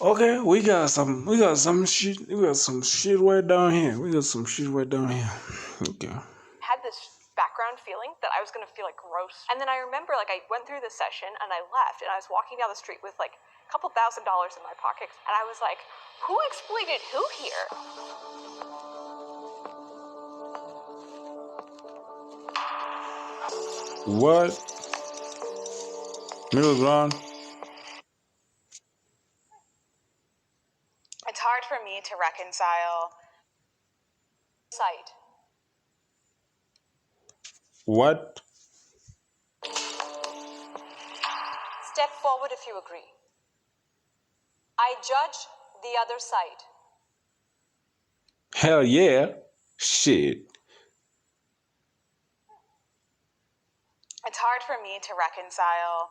Okay, we got some shit right down here. Okay. Had this background feeling that I was gonna feel like gross. And then I remember I went through the session and I left and I was walking down the street with a couple $1,000 in my pocket and I was like, who exploited who here? What? Middle ground? It's hard for me to reconcile sight. What? Step forward if you agree. I judge the other side. Hell yeah. Shit. It's hard for me to reconcile,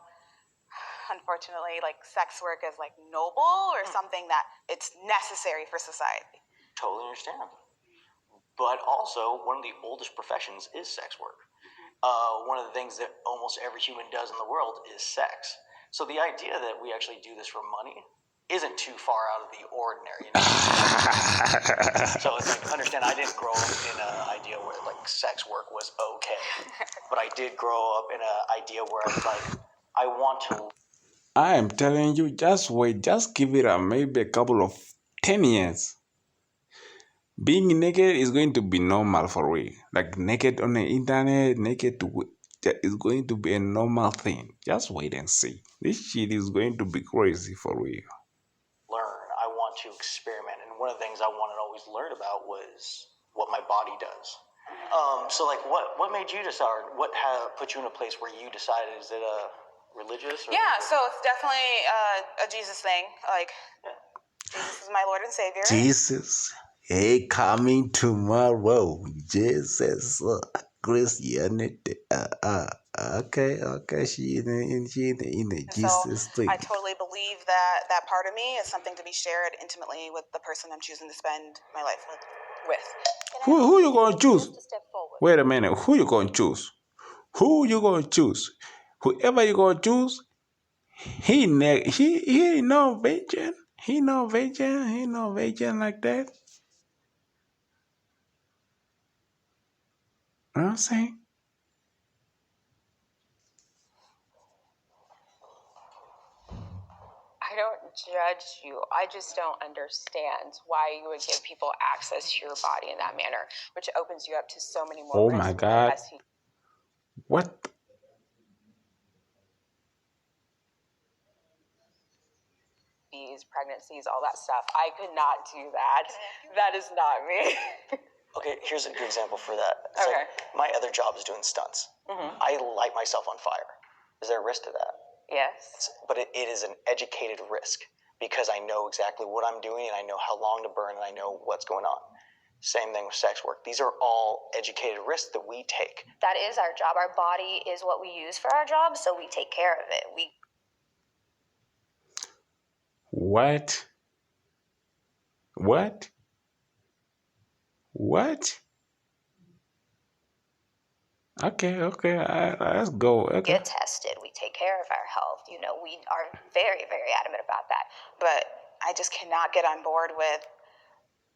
unfortunately, sex work as noble or something that it's necessary for society. Totally understand. But also, one of the oldest professions is sex work. One of the things that almost every human does in the world is sex. So the idea that we actually do this for money isn't too far out of the ordinary. So it's understand, I didn't grow up in an idea where sex work was okay. But I did grow up in an idea where it's I want to. I am telling you, just wait, just give it maybe a couple of 10 years. Being naked is going to be normal for real. Naked on the internet, is going to be a normal thing. Just wait and see. This shit is going to be crazy for real. Learn. I want to experiment. And one of the things I wanted to always learn about was what my body does. So what made you decide? What put you in a place where you decided? Is it a religious? Yeah, so it's definitely a Jesus thing. Jesus is my Lord and Savior. Jesus, hey, coming tomorrow. Jesus, Christianity. Okay. She in the Jesus thing. I totally believe that part of me is something to be shared intimately with the person I'm choosing to spend my life with. Who you gonna choose? Wait a minute. Who you gonna choose? Whoever you gonna choose, he no virgin. He no virgin like that. You know what I'm saying? I don't judge you. I just don't understand why you would give people access to your body in that manner, which opens you up to so many more Oh risks. my God. What? Pregnancies, all that stuff. I could not do that. That is not me. Okay, here's a good example for that. It's Okay. My other job is doing stunts. Mm-hmm. I light myself on fire. Is there a risk to that? Yes. But it is an educated risk because I know exactly what I'm doing and I know how long to burn and I know what's going on. Same thing with sex work. These are all educated risks that we take. That is our job. Our body is what we use for our job, so we take care of it. What? Okay. Let's go. Okay. Get tested. We take care of our health. We are very, very adamant about that. But I just cannot get on board with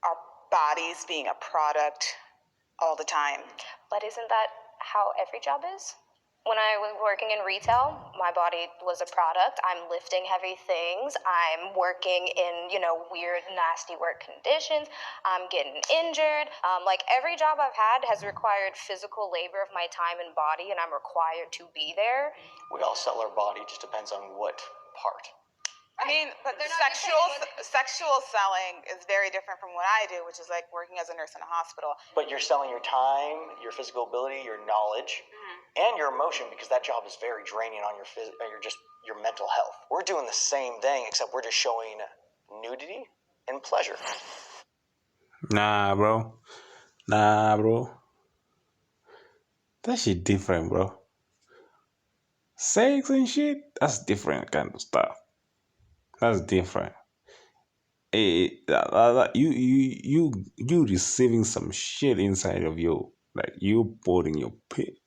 our bodies being a product all the time. But isn't that how every job is? When I was working in retail, my body was a product. I'm lifting heavy things. I'm working in, weird, nasty work conditions. I'm getting injured. Every job I've had has required physical labor of my time and body, and I'm required to be there. We all sell our body, just depends on what part. I mean, but sexual selling is very different from what I do, which is working as a nurse in a hospital. But you're selling your time, your physical ability, your knowledge, and your emotion, because that job is very draining on your mental health. We're doing the same thing, except we're just showing nudity and pleasure. Nah, bro. That shit different, bro. Sex and shit, that's different kind of stuff. That's different. You receiving some shit inside of you, you putting your pit.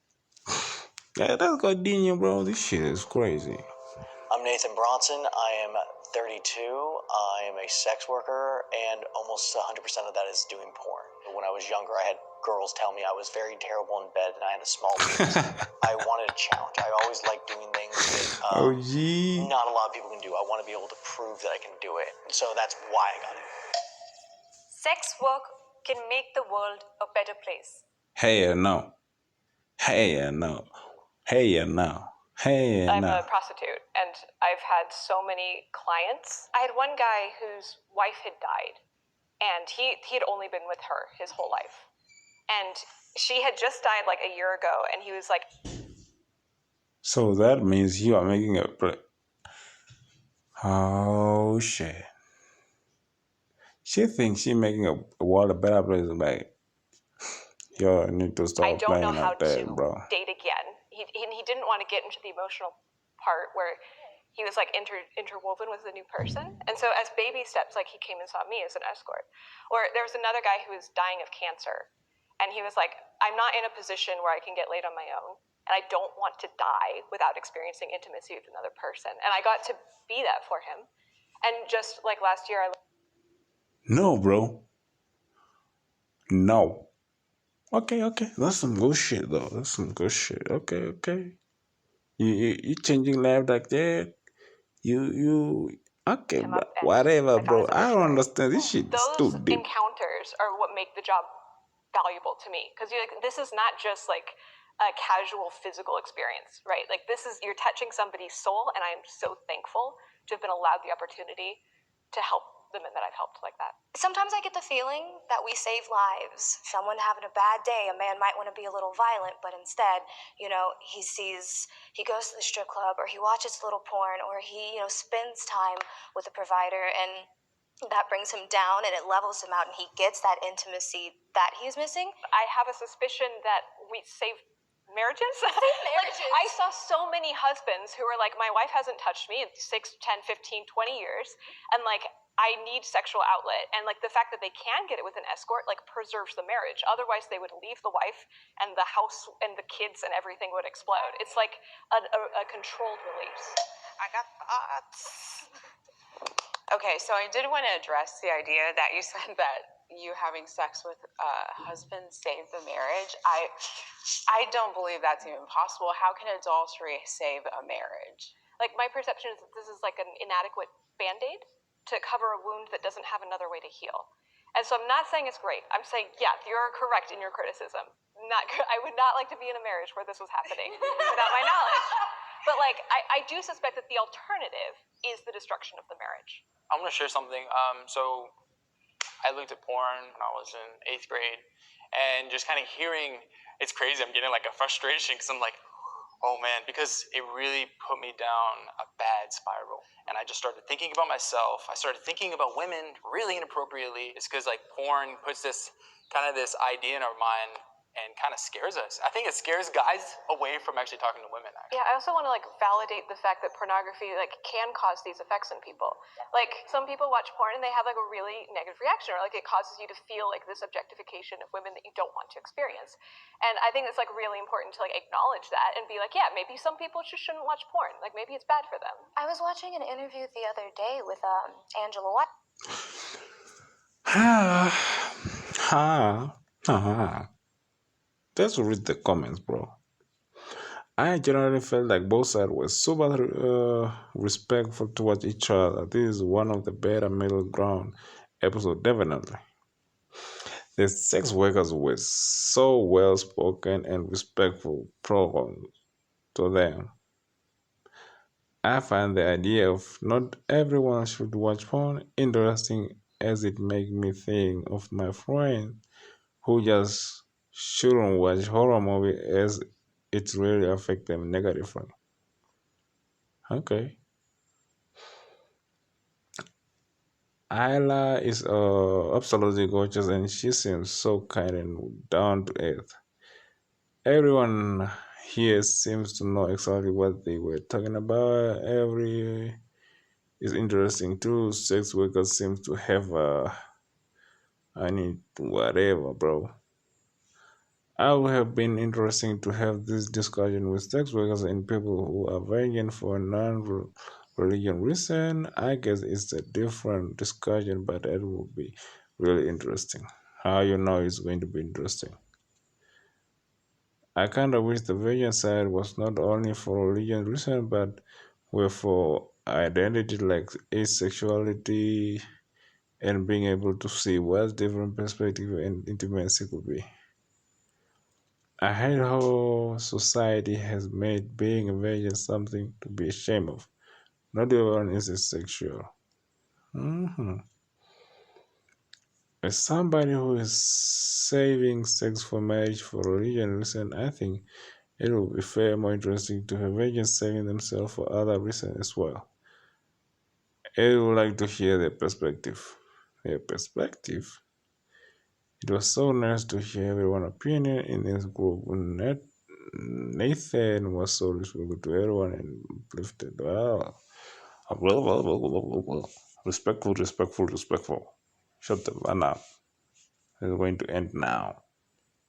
Yeah, that's continue, bro. This shit is crazy. I'm Nathan Bronson. I am 32. I am a sex worker, and almost 100% of that is doing porn. When I was younger, I had girls tell me I was very terrible in bed and I had a small penis. I wanted a challenge. I always liked doing things that OG. not a lot of people can do. I want to be able to prove that I can do it. And so that's why I got it. Sex work can make the world a better place. Hey, no. Hey, no. Hey, no. Hey, I'm no. a prostitute, and I've had so many clients. I had one guy whose wife had died, and he had only been with her his whole life. And she had just died like a year ago, and he was like, So that means you are making a play. Oh, shit. She thinks she's making a world a better place. Like, yo, I need to I stop don't know playing how like that, to bro. date again. He didn't want to get into the emotional part where he was like interwoven with a new person. And so as baby steps, like he came and saw me as an escort. Or there was another guy who was dying of cancer. And he was like, I'm not in a position where I can get laid on my own. And I don't want to die without experiencing intimacy with another person. And I got to be that for him. And just like last year, No, bro. No. Okay. That's some good shit, though. That's some good shit. Okay. You changing life like that? You. Okay, him bro. up and Whatever, I found bro. his I don't obituary. understand. This shit is too Those deep. encounters are what make the job valuable to me, because you're like, this is not just like a casual physical experience, right? Like this is, you're touching somebody's soul, and I am so thankful to have been allowed the opportunity to help the men that I've helped like that. Sometimes I get the feeling that we save lives. Someone having a bad day, a man might want to be a little violent, but instead, he goes to the strip club, or he watches a little porn, or he, spends time with a provider, and that brings him down and it levels him out, and he gets that intimacy that he's missing. I have a suspicion that we save marriages. marriages. Like, I saw so many husbands who were like, my wife hasn't touched me in 6, 10, 15, 20 years, and like, I need sexual outlet. And like the fact that they can get it with an escort like preserves the marriage. Otherwise they would leave the wife, and the house and the kids and everything would explode. It's like a controlled release. I got thoughts. Okay, so I did want to address the idea that you said that you having sex with a husband saved the marriage. I don't believe that's even possible. How can adultery save a marriage? Like, my perception is that this is like an inadequate Band-Aid to cover a wound that doesn't have another way to heal. And so I'm not saying it's great. I'm saying, yeah, you're correct in your criticism. I would not like to be in a marriage where this was happening without my knowledge. But like, I do suspect that the alternative is the destruction of the marriage. I'm going to share something. So I looked at porn when I was in 8th grade, and just kind of hearing, it's crazy. I'm getting like a frustration because I'm like, oh man, because it really put me down a bad spiral. And I just started thinking about myself. I started thinking about women really inappropriately. It's because like porn puts this idea in our mind and kind of scares us. I think it scares guys away from actually talking to women, actually. Yeah, I also want to like validate the fact that pornography like can cause these effects in people. Like, some people watch porn and they have like a really negative reaction, or like it causes you to feel like this objectification of women that you don't want to experience. And I think it's like really important to like acknowledge that and be like, yeah, maybe some people just shouldn't watch porn. Like, maybe it's bad for them. I was watching an interview the other day with Angela White. Let's read the comments, bro. I generally felt like both sides were super respectful towards each other. This is one of the better middle ground episodes, definitely. The sex workers were so well spoken and respectful to them. I find the idea of not everyone should watch porn interesting, as it makes me think of my friend who just shouldn't watch horror movie as it really affects them negatively. Okay. Ayla is absolutely gorgeous, and she seems so kind and down to earth. Everyone here seems to know exactly what they were talking about. Every is interesting too. Sex workers seem to have whatever, bro. I would have been interesting to have this discussion with sex workers and people who are virgin for religion reason, I guess it's a different discussion, but it will be really interesting. How you know it's going to be interesting. I kind of wish the vegan side was not only for religion reason, but were for identity like asexuality and being able to see what different perspective and intimacy could be. I hate how society has made being a vegan something to be ashamed of. Not everyone is asexual. As somebody who is saving sex for marriage for religion reason, I think it would be far more interesting to have vegans saving themselves for other reasons as well. I would like to hear their perspective. Their perspective. It was so nice to hear everyone's opinion in this group. Nathan was so respectful to everyone and uplifted. Well, respectful. Shut the one up. It's going to end now.